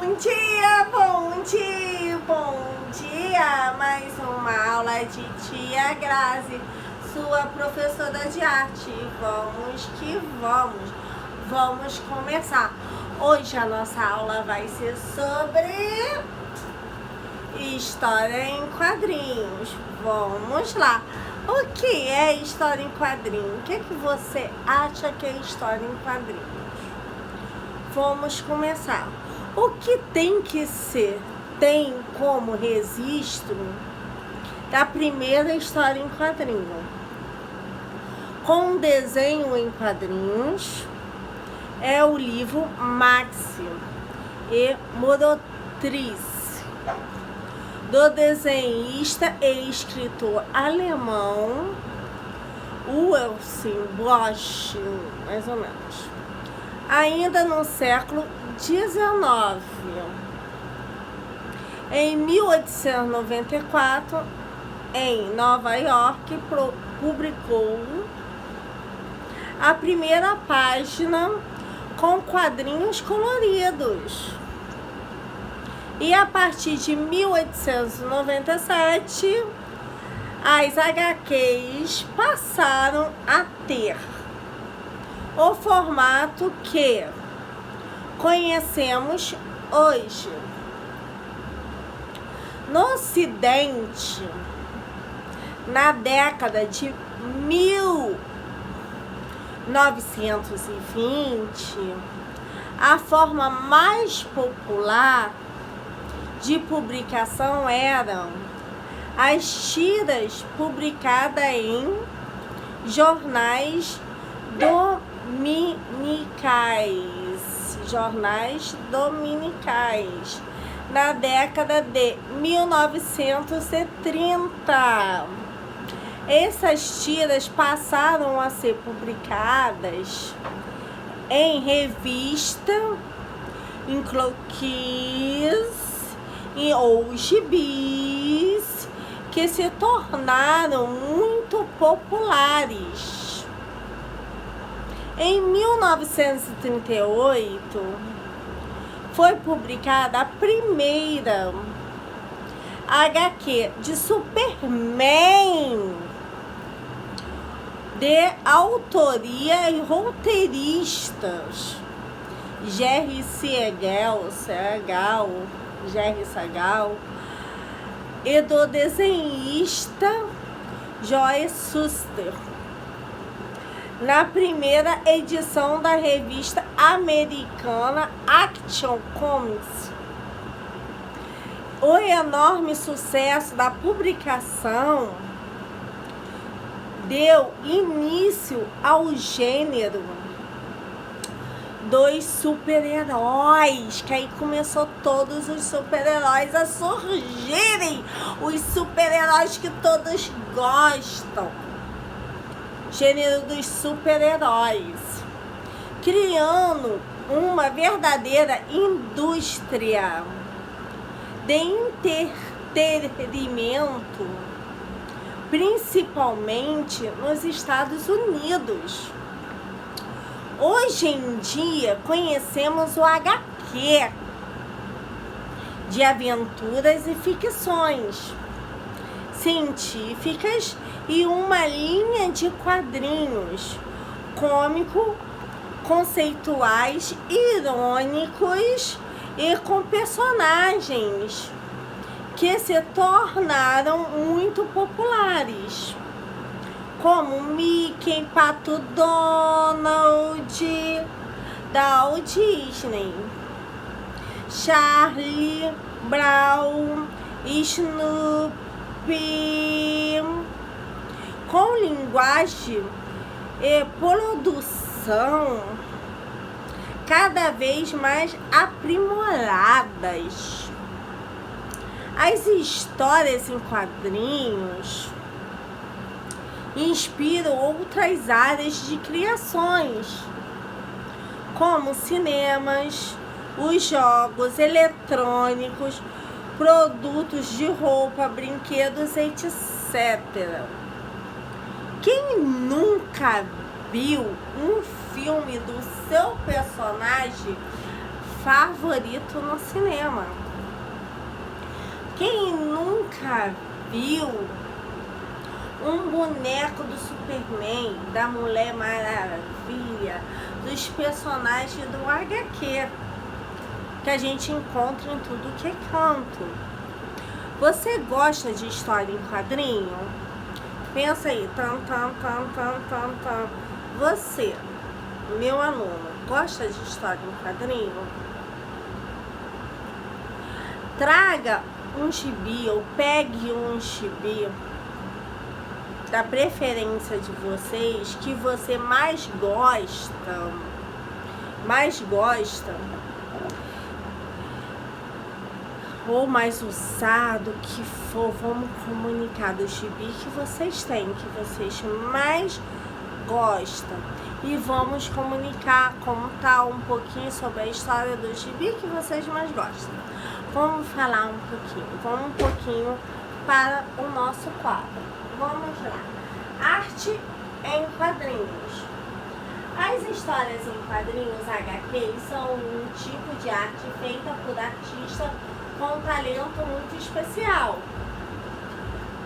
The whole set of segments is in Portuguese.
bom dia, bom dia! Mais uma aula de Tia Grazi, sua professora de arte. Vamos que vamos! Vamos começar! Hoje a nossa aula vai ser sobre história em quadrinhos. Vamos lá! O que é história em quadrinhos? O que você acha que é história em quadrinhos? Vamos começar. O que tem que ser, tem como registro da primeira história em quadrinho, com desenho em quadrinhos, é o livro Maxi e Monotriz, do desenhista e escritor alemão Wilhelm Bloch, mais ou menos, ainda no século XIX. Em 1894, em Nova York, publicou a primeira página com quadrinhos coloridos. E a partir de 1897, as HQs passaram a ter o formato que conhecemos hoje. No Ocidente, na década de 1920, a forma mais popular de publicação eram as tiras publicadas em jornais dominicais, na década de 1930. Essas tiras passaram a ser publicadas em revista, em croquis ou gibis, que se tornaram muito populares. Em 1938, foi publicada a primeira HQ de Superman, de autoria e roteiristas Jerry Siegel e do desenhista Joe Shuster, na primeira edição da revista americana Action Comics. O enorme sucesso da publicação deu início ao gênero dos super-heróis, que aí começou todos os super-heróis a surgirem, os super-heróis que todos gostam, gênero dos super-heróis, criando uma verdadeira indústria de entretenimento, principalmente nos Estados Unidos. Hoje em dia conhecemos o HQ de aventuras e ficções científicas e uma linha de quadrinhos cômico, conceituais, irônicos e com personagens que se tornaram muito populares, como Mickey, Pato Donald, da Walt Disney, Charlie Brown, Snoopy, com linguagem e produção cada vez mais aprimoradas. As histórias em quadrinhos inspiram outras áreas de criações, como cinemas, os jogos eletrônicos, produtos de roupa, brinquedos, etc. Quem nunca viu um filme do seu personagem favorito no cinema. Quem nunca viu um boneco do Superman, da Mulher Maravilha, dos personagens do HQ, que a gente encontra em tudo que é canto? Você gosta de história em quadrinho? Pensa aí, Você, meu aluno, gosta de história em quadrinho? Traga um gibi ou pegue um gibi da preferência de vocês, que você mais gosta, ou mais usado, que for, vamos comunicar do gibi que vocês têm, que vocês mais gostam, e vamos comunicar, contar um pouquinho sobre a história do gibi que vocês mais gostam. Vamos falar vamos um pouquinho para o nosso quadro. Vamos lá. Arte em quadrinhos. As histórias em quadrinhos HQ são um tipo de arte feita por artista com um talento muito especial,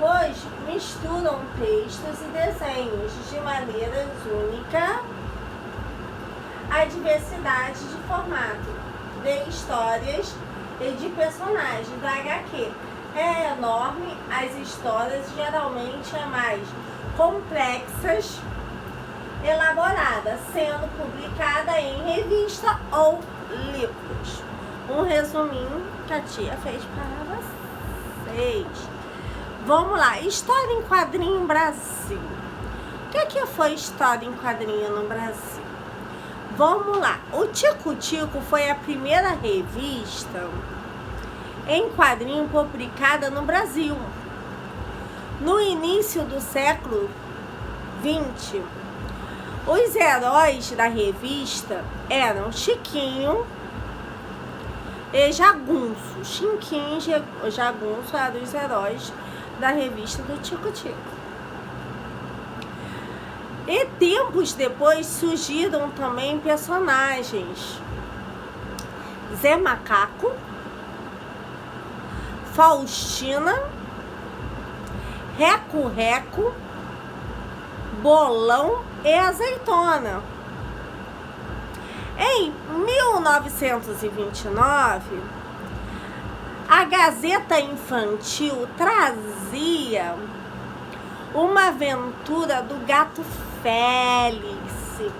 pois misturam textos e desenhos de maneira única. A diversidade de formato de histórias e de personagens da HQ é enorme. As histórias geralmente são mais complexas, elaboradas, sendo publicada em revista ou livros. Um resuminho que a tia fez para vocês. Vamos lá, história em quadrinho Brasil. O que foi história em quadrinho no Brasil? Vamos lá, o Tico Tico foi a primeira revista em quadrinho publicada no Brasil. No início do século XX, os heróis da revista eram Chiquinho e Jagunço. Chiquinho e Jagunço eram os heróis da revista do Tico Tico. E tempos depois surgiram também personagens Zé Macaco, Faustina, Reco Reco, Bolão e Azeitona. Em 1929, a Gazeta Infantil trazia uma aventura do Gato Félix.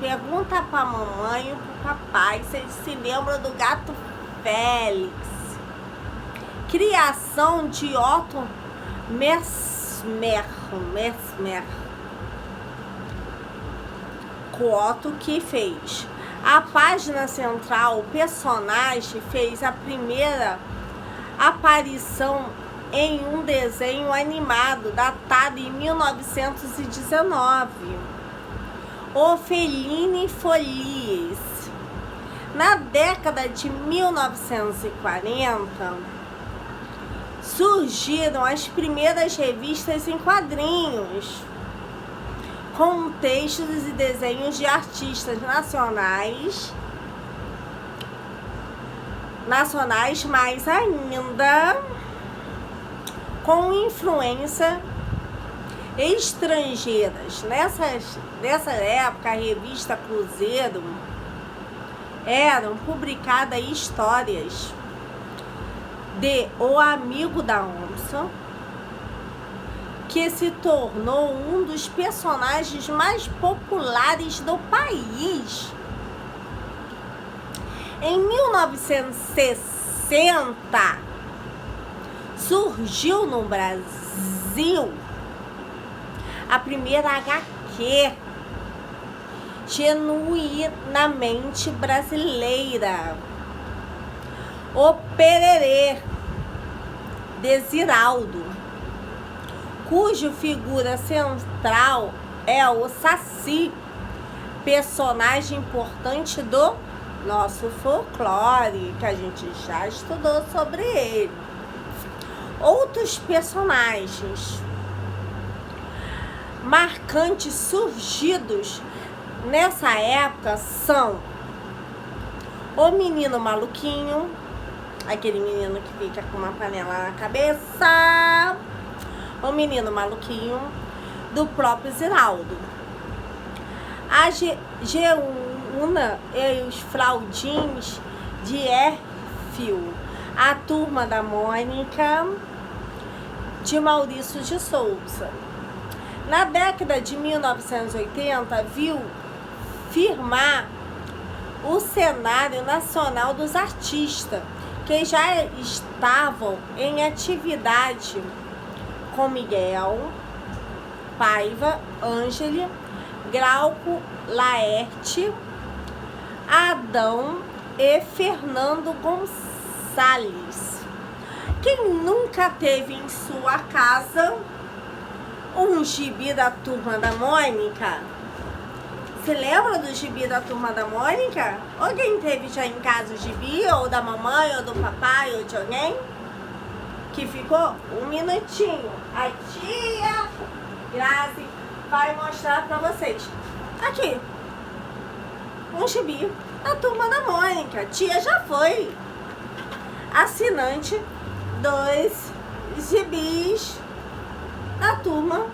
Pergunta pra mamãe e pro papai se eles se lembram do Gato Félix. Criação de Otto Mesmer. Otto que fez. A página central, o personagem fez a primeira aparição em um desenho animado datado em 1919, O Fellini Folies. Na década de 1940, surgiram as primeiras revistas em quadrinhos, com textos e desenhos de artistas nacionais, mas ainda com influência estrangeiras. Nessa época, a revista Cruzeiro eram publicadas histórias de O Amigo da Onça, que se tornou um dos personagens mais populares do país. Em 1960, surgiu no Brasil a primeira HQ genuinamente brasileira, O Pererê, de Ziraldo, cuja figura central é o Saci, personagem importante do nosso folclore, que a gente já estudou sobre ele. Outros personagens marcantes surgidos nessa época são O Menino Maluquinho, aquele menino que fica com uma panela na cabeça. O Menino Maluquinho, do próprio Ziraldo. A Geuna e os Fraudins de Érfil. A Turma da Mônica, de Maurício de Souza. Na década de 1980, viu firmar o cenário nacional dos artistas, que já estavam em atividade com Miguel Paiva, Ângeli, Glauco Laerte, Adão e Fernando Gonçalves. Quem nunca teve em sua casa um gibi da Turma da Mônica? Você lembra do gibi da Turma da Mônica? Alguém teve já em casa o gibi, ou da mamãe, ou do papai, ou de alguém? Que ficou? Um minutinho. A tia Grazi vai mostrar pra vocês. Aqui. Um gibi da Turma da Mônica. Tia já foi assinante dos gibis da Turma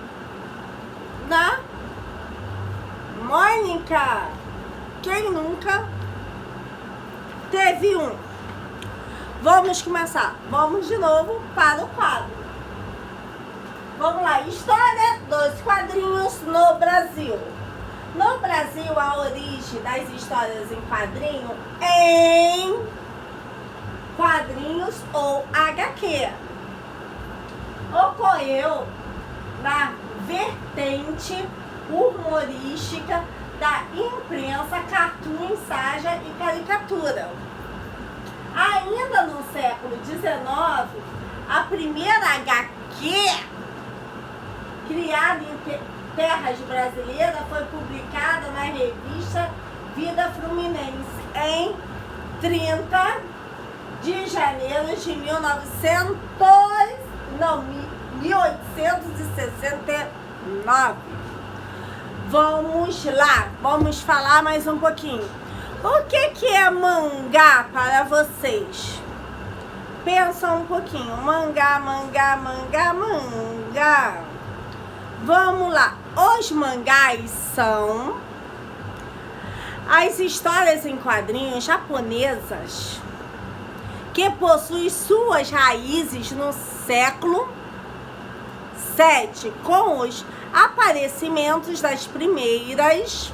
da Mônica. Quem nunca teve um? Vamos começar. Vamos de novo para o quadro. Vamos lá. História dos quadrinhos no Brasil. No Brasil, a origem das histórias em quadrinhos ou HQ ocorreu na vertente humorística da imprensa, cartoon, ensaio e caricatura. Ainda no século XIX, a primeira HQ criada em terras brasileiras foi publicada na revista Vida Fluminense em 30 de janeiro de 1869. Vamos lá, vamos falar mais um pouquinho. O que é mangá para vocês? Pensa um pouquinho. Mangá. Vamos lá. Os mangás são as histórias em quadrinhos japonesas que possuem suas raízes no século VII, com os aparecimentos das primeiras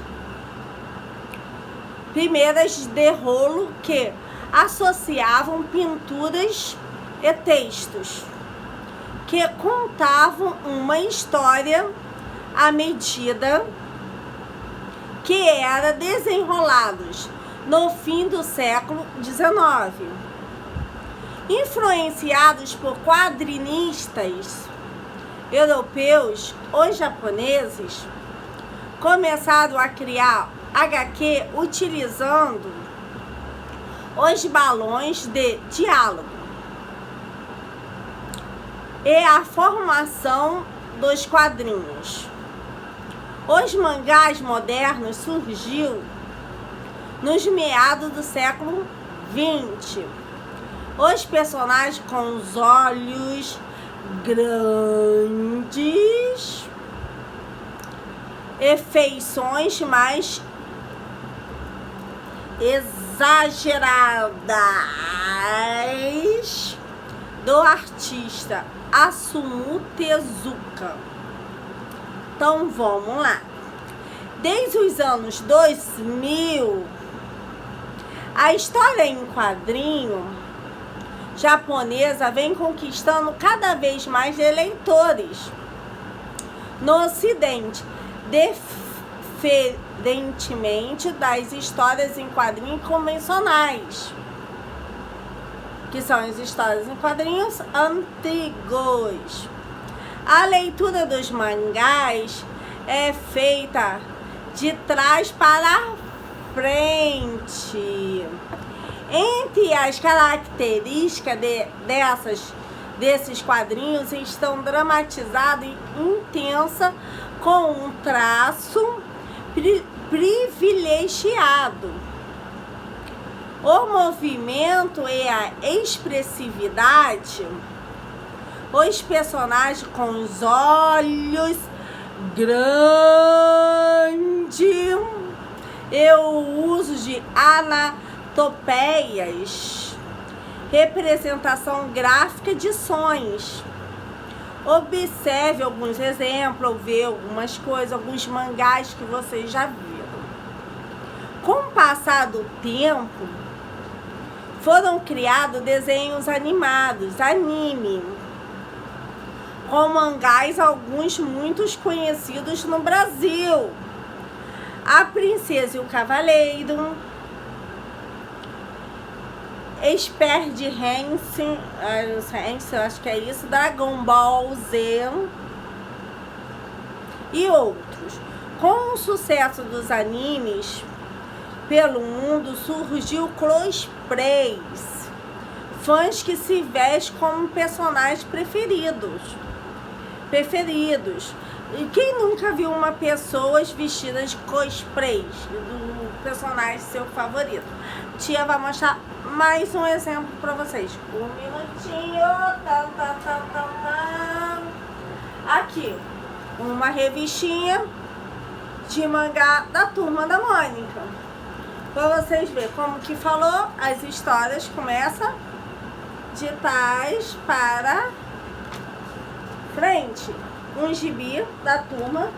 de rolo que associavam pinturas e textos que contavam uma história à medida que era desenrolados no fim do século XIX. Influenciados por quadrinistas europeus, os japoneses começaram a criar HQ utilizando os balões de diálogo e a formação dos quadrinhos. Os mangás modernos surgiu nos meados do século XX. Os personagens com os olhos grandes e feições mais exageradas do artista Osamu Tezuka. Então vamos lá. Desde os anos 2000, a história em quadrinho japonesa vem conquistando cada vez mais de leitores no Ocidente, diferentemente das histórias em quadrinhos convencionais, que são as histórias em quadrinhos antigos. A leitura dos mangás é feita de trás para frente. Entre as características desses quadrinhos estão dramatizada e intensa, com um traço privilegiado o movimento e a expressividade, os personagens com os olhos grandes, e o uso de anatopeias, representação gráfica de sons. Observe alguns exemplos, ou vê algumas coisas, alguns mangás que vocês já viram. Com o passar do tempo, foram criados desenhos animados, anime, com mangás, alguns muitos conhecidos no Brasil. A Princesa e o Cavaleiro, Expert Hansen, eu acho que é isso, Dragon Ball Z e outros. Com o sucesso dos animes pelo mundo, surgiu cosplays, fãs que se vestem como personagens preferidos. E quem nunca viu uma pessoa vestida de cosplays do personagem seu favorito? Tia vai mostrar mais um exemplo para vocês. Um minutinho. Aqui, uma revistinha de mangá da Turma da Mônica. Para vocês verem como que falou, as histórias começam de trás para frente. Um gibi da Turma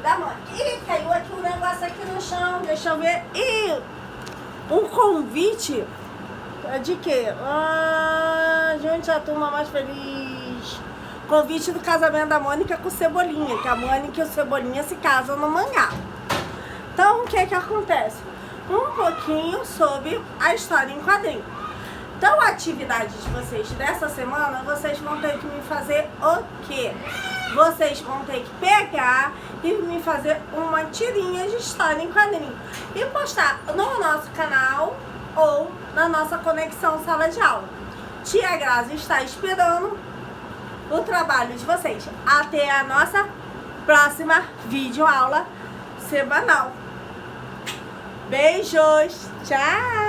da Mônica. Ih, caiu aqui um negócio aqui no chão, deixa eu ver. Ih, um convite de quê? Gente, a turma mais feliz. Convite do casamento da Mônica com o Cebolinha, que a Mônica e o Cebolinha se casam no mangá. Então, o que é que acontece? Um pouquinho sobre a história em quadrinho. Então, a atividade de vocês dessa semana, vocês vão ter que me fazer o quê? Vocês vão ter que pegar e me fazer uma tirinha de história em quadrinho e postar no nosso canal ou na nossa conexão sala de aula. Tia Grazi está esperando o trabalho de vocês. Até a nossa próxima videoaula semanal. Beijos! Tchau!